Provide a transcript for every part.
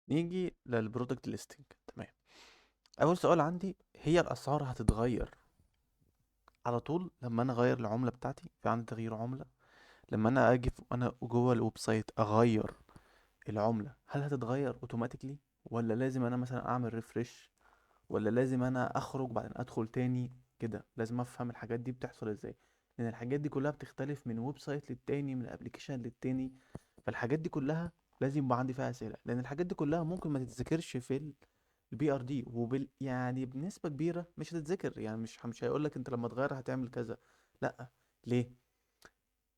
نيجي للبرودكت ليستنج. تمام. اول سؤال عندي، هي الاسعار هتتغير على طول لما انا اغير العمله بتاعتي؟ في عندي تغيير عمله لما انا اجي انا جوه الويب سايت اغير العمله، هل هتتغير اوتوماتيكلي ولا لازم انا مثلا اعمل ريفرش، ولا لازم انا اخرج بعدين ادخل تاني؟ كده لازم افهم الحاجات دي بتحصل ازاي، لان الحاجات دي كلها بتختلف من ويب سايت للتاني، من ابلكيشن للتاني. فالحاجات دي كلها لازم يبقى عندي فيها اسئله، لان الحاجات دي كلها ممكن ما تتذكرش في البي ار دي، يعني بنسبه كبيره مش هتتذكر. يعني مش هيقول لك انت لما تغير هتعمل كذا، لا. ليه؟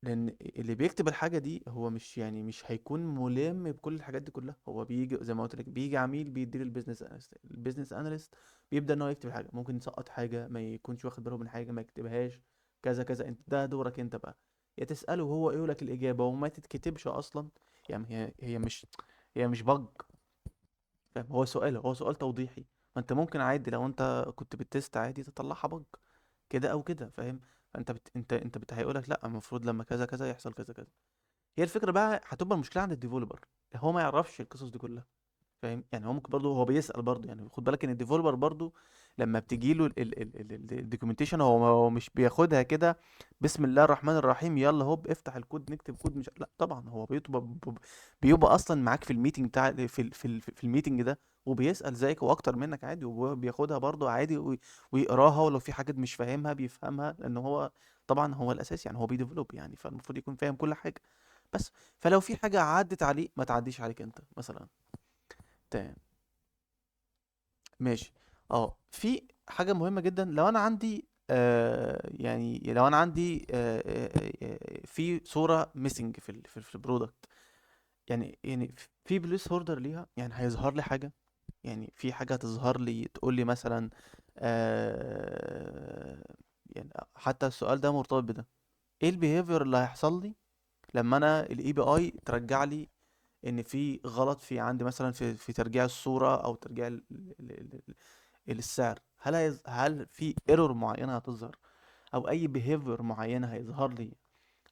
لان اللي بيكتب الحاجه دي هو مش هيكون ملم بكل الحاجات دي كلها. هو بيجي زي ما قلت لك، بيجي عميل بيدي البيزنس اناليست، البيزنس اناليست بيبدا ان هو يكتب الحاجه، ممكن يسقط حاجه، ما يكونش واخد باله من حاجه، ما يكتبهاش، كذا كذا. انت ده دورك انت بقى، يا تساله وهو يقول لك الاجابه وما تتكتبش اصلا. يعني هي مش بج. فاهم؟ هو سؤال توضيحي. ما انت ممكن عادي لو انت كنت بتست عادي تطلعها بج كده او كده. فاهم؟ فانت هيقولك لا، المفروض لما كذا كذا يحصل كذا كذا. هي الفكره بقى هتبقى المشكله عند الديفلوبر، هو ما يعرفش القصص دي كلها. فاهم؟ يعني هو ممكن برضه هو بيسأل برضه. يعني خد بالك ان الديفلوبر برضه لما بتجي له الدوكيومنتيشن، هو مش بياخدها كده بسم الله الرحمن الرحيم يلا هوب افتح الكود نكتب كود. مش لا طبعا، هو بيبقى اصلا معاك في الميتنج بتاع في الميتنج ده، وبيسأل زيك واكتر منك عادي، وبياخدها برضه عادي ويقراها، ولو في حاجات مش فاهمها بيفهمها، لان هو طبعا هو الاساس. يعني هو بيديفلوب يعني، فالمفروض يكون فاهم كل حاجة. بس فلو في حاجة عدت عليه ما تعديش عليك انت مثلا. تمام. ماشي. في حاجة مهمة جدا، لو انا عندي يعني لو انا عندي في صورة ميسنج في البرودكت، يعني في بليس هوردر ليها، يعني هيظهر لي حاجة. يعني في حاجة هتظهر لي تقول لي مثلا آه يعني حتى السؤال ده مرتبط بده، ايه البيهيفير اللي هيحصل لي لما انا الاي بي اي ترجع لي ان في غلط في عندي مثلا في ترجيع الصورة او ترجيع السعر؟ هل في ايرور معينة هتظهر، او اي behavior معينة هيظهر لي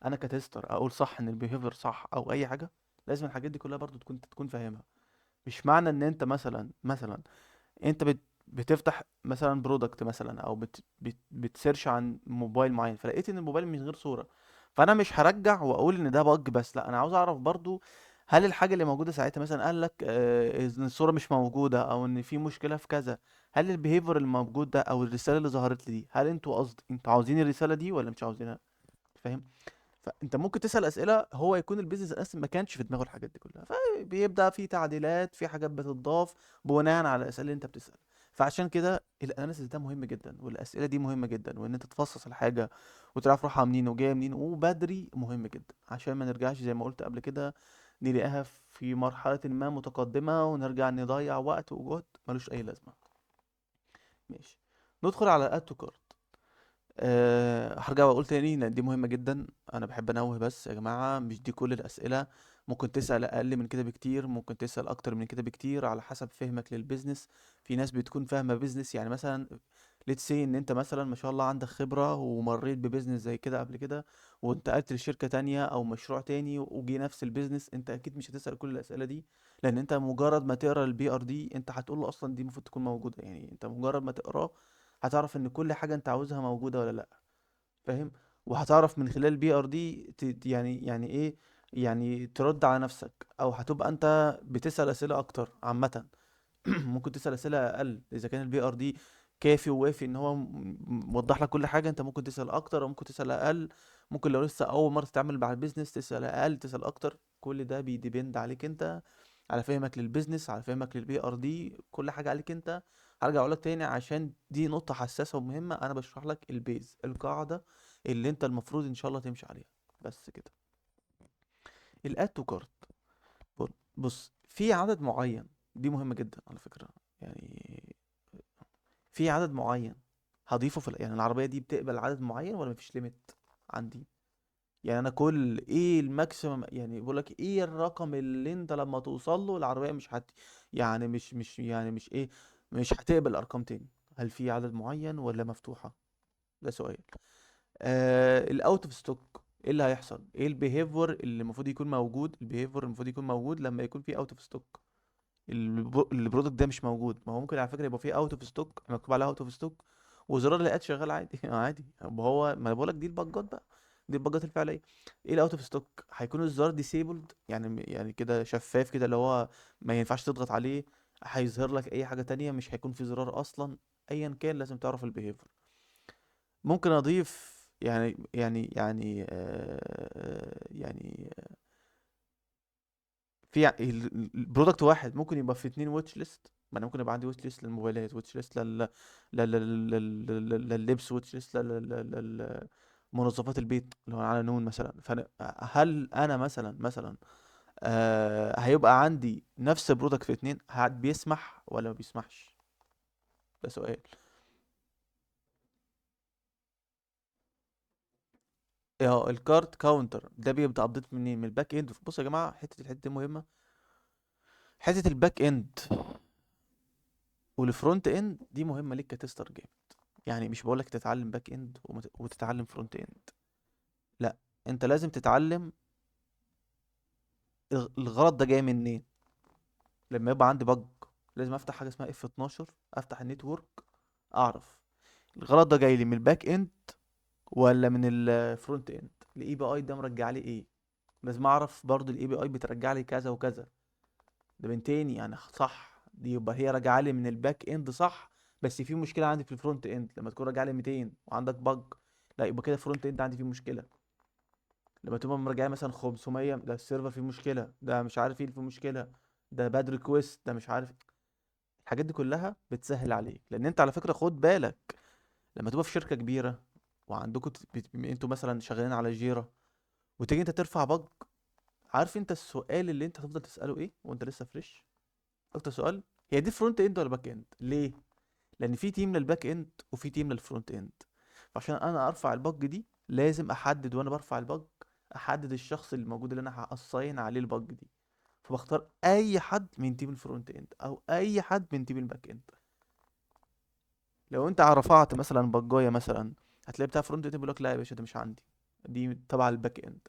انا كتستر اقول صح ان البيهيفير صح او اي حاجة؟ لازم الحاجات دي كلها برضو تكون فاهمها. مش معنى ان انت مثلا انت بتفتح مثلا برودكت مثلا، او بتسيرش عن موبايل معين، فلقيت ان الموبايل من غير صورة، فانا مش هرجع واقول ان ده بج. بس لا، انا عاوز اعرف برضو هل الحاجة اللي موجودة ساعتها مثلا قال لك ان الصورة مش موجودة او ان في مشكلة في كذا، هل البيهيفير الموجود ده او الرسالة اللي ظهرت لي دي، هل انتوا عاوزين الرسالة دي ولا مش عاوزينها؟ فاهم؟ فانت ممكن تسأل اسئله هو يكون البيزنس اصلا ما كانش في دماغه الحاجات دي كلها، فبيبدا في تعديلات، في حاجات بتضاف بناء على الاسئله اللي انت بتسال. فعشان كده الاناليسيس ده مهم جدا، والاسئله دي مهمه جدا، وان انت تفصص الحاجه وتعرف روحها منين وجايه منين وبدري مهم جدا، عشان ما نرجعش زي ما قلت قبل كده نلاقيها في مرحله ما متقدمه ونرجع نضيع وقت وجهد ملوش اي لازمه. ماشي. ندخل على اد تو كارت. هرجع واقول تاني ان دي مهمة جدا. انا بحب انوه بس يا جماعة، مش دي كل الاسئلة. ممكن تسأل اقل من كده بكتير، ممكن تسأل اكتر من كده بكتير على حسب فهمك للبيزنس. في ناس بتكون فاهمة بيزنس، يعني مثلا ليتس سي ان انت مثلا ما شاء الله عندك خبرة ومريت ببيزنس زي كده قبل كده، وانتقلت لشركة تانية او مشروع تاني وجي نفس البيزنس، انت اكيد مش هتسأل كل الاسئلة دي، لان انت مجرد ما تقرا البي ار دي انت هتقول له اصلا دي المفروض تكون موجودة. يعني انت مجرد ما تقراه هتعرف ان كل حاجة انت عاوزها موجودة ولا لا. فاهم؟ وهتعرف من خلال البي ار دي يعني ايه، يعني ترد على نفسك، او هتبقى انت بتسأل اسئلة اكتر عامة. ممكن تسأل اسئلة اقل اذا كان البي ار دي كافي ووافي ان هو موضح لك كل حاجة، انت ممكن تسأل اكتر او ممكن تسأل اقل. ممكن لو لسه اول مرة تتعامل مع البيزنس تسأل اقل تسأل اكتر. كل ده بيديبند عليك انت، على فهمك للبيزنس، على فهمك للبي ار دي، كل حاجة عليك انت. هرجع اقول لك تاني عشان دي نقطة حساسة ومهمة، انا بشرح لك البيز، القاعدة اللي انت المفروض ان شاء الله تمشي عليها. بس كده. الاد تو كارت. بص، في عدد معين، دي مهمة جدا على فكرة. يعني في عدد معين هضيفه يعني العربية دي بتقبل عدد معين ولا مفيش ليميت عندي؟ يعني انا كل ايه الماكسيمم، يعني بقول لك ايه الرقم اللي انت لما توصل له العربية مش يعني مش ايه، مش هتقبل ارقام تاني؟ هل في عدد معين ولا مفتوحة؟ ده سؤال. الاوت اوف ستوك، ايه اللي هيحصل؟ ايه البيهيفير اللي المفروض يكون موجود؟ البيهيفير المفروض يكون موجود لما يكون في اوت اوف ستوك. البرودكت ده مش موجود. ما هو ممكن على فكره يبقى فيه اوت اوف ستوك، مكتوب عليها اوت اوف ستوك، وزرار الاد شغال عادي عادي. ما هو ما انا بقول لك دي البجات بقى، دي البجات الفعليه. ايه الاوت اوف ستوك؟ هيكون الزرار ديسيبلد، يعني كده شفاف كده، اللي هو ما ينفعش تضغط عليه، هيظهر لك اي حاجه تانية، مش هيكون في زرار اصلا. ايا كان لازم تعرف البيهيفير. ممكن اضيف يعني في البرودكت واحد ممكن يبقى في اتنين واتش ليست. ما انا ممكن يبقى عندي واتش ليست للموبايلات، واتش ليست لللبس، واتش ليست منظفات البيت اللي هو على نون مثلا. فانا هل انا مثلا هيبقى عندي نفس البرودكت في اتنين؟ بيسمح ولا ما بيسمحش؟ ده سؤال. اه الكارت كاونتر ده بيبدا ابديت منين؟ من الباك اند. بصوا يا جماعه، الحته دي مهمه. حته الباك اند والفرونت اند دي مهمه ليك كتستر جيم. يعني مش بقولك تتعلم باك اند وتتعلم فرونت اند، لا، انت لازم تتعلم الغلط ده جاي منين. لما يبقى عندي بج لازم افتح حاجه اسمها اف 12، افتح النتورك، اعرف الغلط ده جاي لي من الباك اند ولا من الفرونت اند. الاي بي اي ده مرجع لي ايه؟ لازم اعرف برضو الاي بي اي بترجع لي كذا وكذا. ده من تاني يعني صح، دي يبقى هي راجعه لي من الباك اند صح، بس في مشكله عندي في الفرونت اند. لما تكون راجعه لي 200 وعندك بج، لا يبقى كده الفرونت اند عندي فيه مشكله. لما تبقى مرجعه مثلا 500، ده السيرفر فيه مشكله، ده مش عارف ايه اللي فيه مشكله، ده باد ريكويست، ده مش عارف. الحاجات دي كلها بتسهل عليك، لان انت على فكره خد بالك، لما تبقى في شركه كبيره وعندكم انتوا مثلا شغالين على جيرا، وتيجي انت ترفع بج، عارف انت السؤال اللي انت هتفضل تساله ايه وانت لسه فريش؟ اكتر سؤال، هي دي فرونت اند ولا باك اند؟ ليه؟ لان في تيم للباك اند وفي تيم للفرونت اند. فعشان انا ارفع البج دي لازم احدد، وانا برفع البج احدد الشخص اللي موجود اللي انا هاساين عليه البج دي. فبختار اي حد من تيم الفرونت اند او اي حد من تيم الباك اند. لو انت رفعت مثلا بجايه مثلا، هتلاقي بتاع فرونت اند بيقول لك لا يا باشا ده مش عندي، دي تبع الباك اند.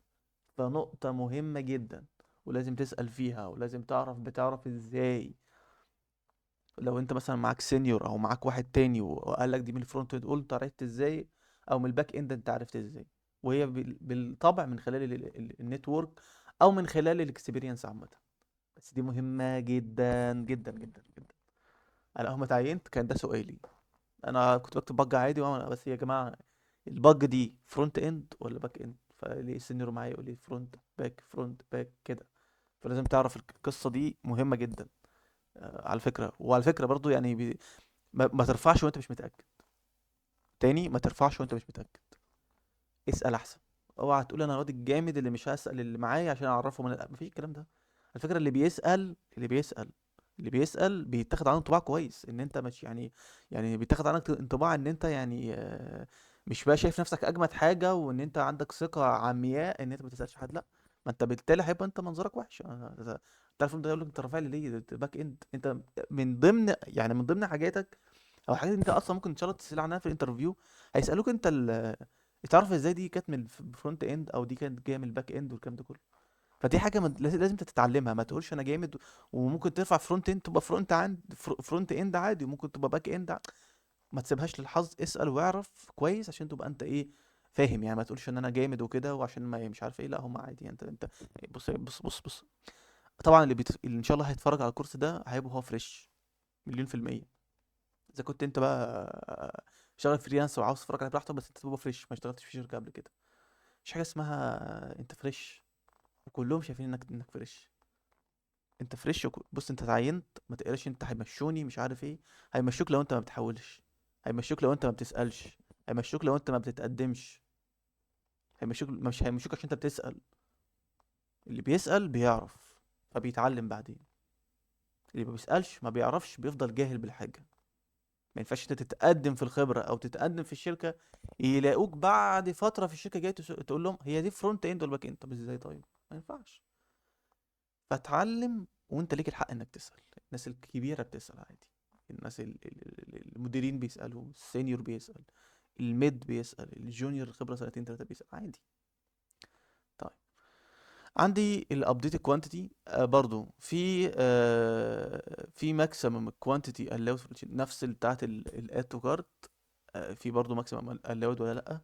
فنقطة مهمة جدا، ولازم تسأل فيها، ولازم تعرف بتعرف ازاي. لو انت مثلا معاك سينيور او معاك واحد تاني وقال لك دي من الفرونت اند، قلت عرفت ازاي؟ او من الباك اند انت عرفت ازاي؟ وهي بالطبع من خلال النتورك، او من خلال الاكسبيرينس عامه. بس دي مهمه جدا جدا جدا جدا. انا اول ما اتعينت كان ده سؤالي. انا كنت بكتب بج عادي بس يا جماعه البج دي فرونت اند ولا باك اند؟ فليه السينيور معايا يقول لي فرونت باك فرونت باك كده. فلازم تعرف القصه دي مهمه جدا. على فكره، وعلى فكره برضو يعني ما ترفعش وانت مش متأكد. تاني، ما ترفعش وانت مش متأكد. اسأل احسن. اوعى تقول انا الواد الجامد اللي مش هسأل اللي معايا عشان اعرفه من مفيش الكلام ده. على فكرة اللي بيسأل بيتاخد عنه انطباع كويس ان انت مش يعني بيتاخد عنك انطباع ان انت يعني مش بقى شايف نفسك اجمد حاجة، وان انت عندك ثقة عمياء ان انت ما تسألش حد. لا، ما انت بالتالي هيبقى انت منظرك وحش. تعرف انت يقول لك انت رافع لي ليه؟ ده باك اند. انت من ضمن حاجاتك او حاجات انت اصلا ممكن ان شاء الله تسال عنها في الانترفيو، هيسالوك انت تعرف ازاي دي كانت من الفرونت اند او دي كانت جايه من الباك اند والكلام ده كله. فدي حاجه لازم انت تتعلمها. ما تقولش انا جامد وممكن ترفع فرونت اند تبقى فرونت اند عادي، وممكن تبقى باك اند ما تسيبهاش للحظ. اسال واعرف كويس عشان تبقى انت ايه، فاهم يعني. ما تقولش ان انا جامد وكده وعشان ما مش عارف ايه. لا هم عادي. انت بص بص بص بص. طبعا اللي ان شاء الله هيتفرج على الكورس ده هيبقى هو فريش مليون في المية. اذا كنت انت بقى شغال فريلانس وعاوز تتفرج على براحتك، بس انت تبقى فريش ما اشتغلتش في شركه قبل كده. مش حاجه اسمها انت فريش وكلهم شايفين انك فريش. انت فريش بص انت اتعينت، ما تقراش انت هيمشوني مش عارف ايه. هيمشوك لو انت ما بتحاولش، هيمشوك لو انت ما بتسالش، هيمشوك لو انت ما بتتقدمش، هيمشوك مش هيمشوك عشان انت بتسال. اللي بيسال بيعرف فبيتعلم بعدين. اللي ما بيسالش ما بيعرفش، بيفضل جاهل بالحاجه. ما ينفعش انت تتقدم في الخبره او تتقدم في الشركه، يلاقوك بعد فتره في الشركه جاي تقول لهم هي دي فرونت اند ولا باك اند؟ طب ازاي طيب؟ ما ينفعش. فتعلم وانت ليك الحق انك تسال. الناس الكبيره بتسال عادي، الناس المديرين بيسالوا، السينيور بيسال، الميد بيسال، الجونيور الخبره سنتين ثلاثه بيسال عادي. طيب عندي الابديت كوانتيتي برضو في ماكسيمم كوانتيتي الاود نفس بتاعه الاد تو كارت. في برضو ماكسيمم الاود ولا لا؟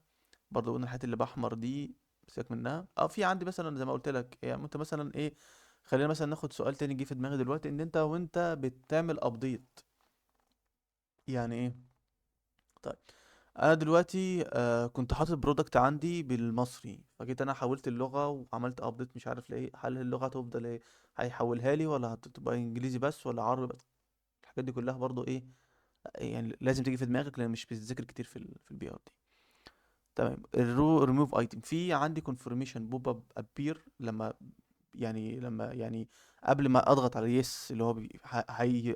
برضو قلنا الحاجات اللي باحمر دي سيبك منها. في عندي مثلا زي ما قلت لك، يعني انت مثلا ايه، خلينا مثلا ناخد سؤال تاني جه في دماغي دلوقتي، ان انت وانت بتعمل ابديت يعني ايه. طيب انا دلوقتي كنت حاطط برودكت عندي بالمصري، فجيت انا حولت اللغة وعملت ابديت مش عارف ليه، هل اللغة هتفضل ايه، هيحولها لي ولا هتبقى انجليزي بس ولا عربي بس؟ الحاجات دي كلها برضو ايه، يعني لازم تيجي في دماغك لان مش بتذاكر كتير في البي ار دي. تمام. ريموف ايتم، في عندي كونفirmation بوب اب ابير لما، يعني قبل ما اضغط على يس اللي هو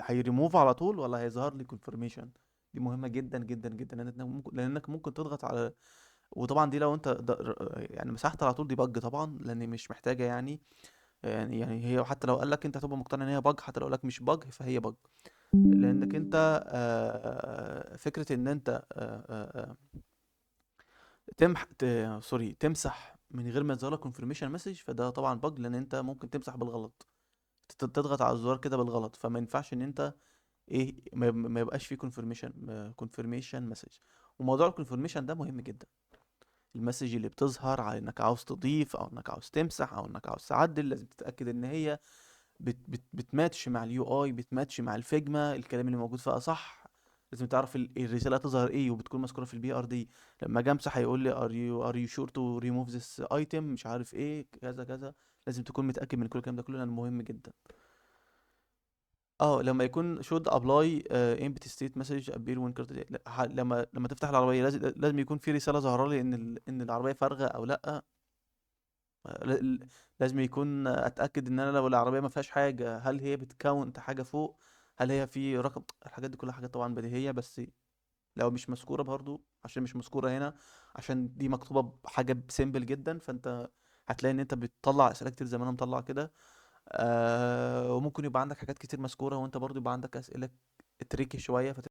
هيريموف على طول ولا هيظهر لي كونفirmation. دي مهمة جدا جدا جدا، لانك ممكن تضغط على، وطبعا دي لو انت يعني مسحت على طول دي بج طبعا، لان مش محتاجة يعني هي حتى لو قال لك انت هتبقى مقتنع ان هي بج، حتى لو قال لك مش بج فهي بج. لانك انت فكرة ان انت سوري تمسح من غير ما يظهر لك كونفirmation مسج، فده طبعا بج، لان انت ممكن تمسح بالغلط، تضغط على الزرار كده بالغلط، فما ينفعش ان انت ايه ما يبقاش فيه كونفirmation مسج. وموضوع الكونفirmation ده مهم جدا. المسج اللي بتظهر على انك عاوز تضيف او انك عاوز تمسح او انك عاوز تعدل، لازم تتاكد ان هي بتماتش مع اليو اي، بتماتش مع الفيجما، الكلام اللي موجود فيها صح. لازم تعرف الرساله هتظهر ايه وبتكون مذكوره في البي ار دي. لما اجي امسح هيقول لي ار يو شور تو ريموف ذس ايتم مش عارف ايه كذا كذا. لازم تكون متاكد من كل الكلام ده كله لانه مهم جدا. لما يكون should apply empty state message appear when currently لما تفتح العربيه لازم يكون في رساله ظاهره لي ان العربيه فارغه او لا. لازم يكون اتاكد ان انا لو العربيه ما فيهاش حاجه هل هي بتكاونت حاجه فوق، هل هي في رقم. الحاجات دي كلها حاجات طبعا بديهيه، بس لو مش مذكوره برضو عشان مش مذكوره هنا، عشان دي مكتوبه بحاجه سيمبل جدا، فانت هتلاقي ان انت بتطلع اسئله كتير زي ما انا مطلع كده. وممكن يبقى عندك حاجات كتير مذكوره وانت برضو يبقى عندك اسئله تريكي شويه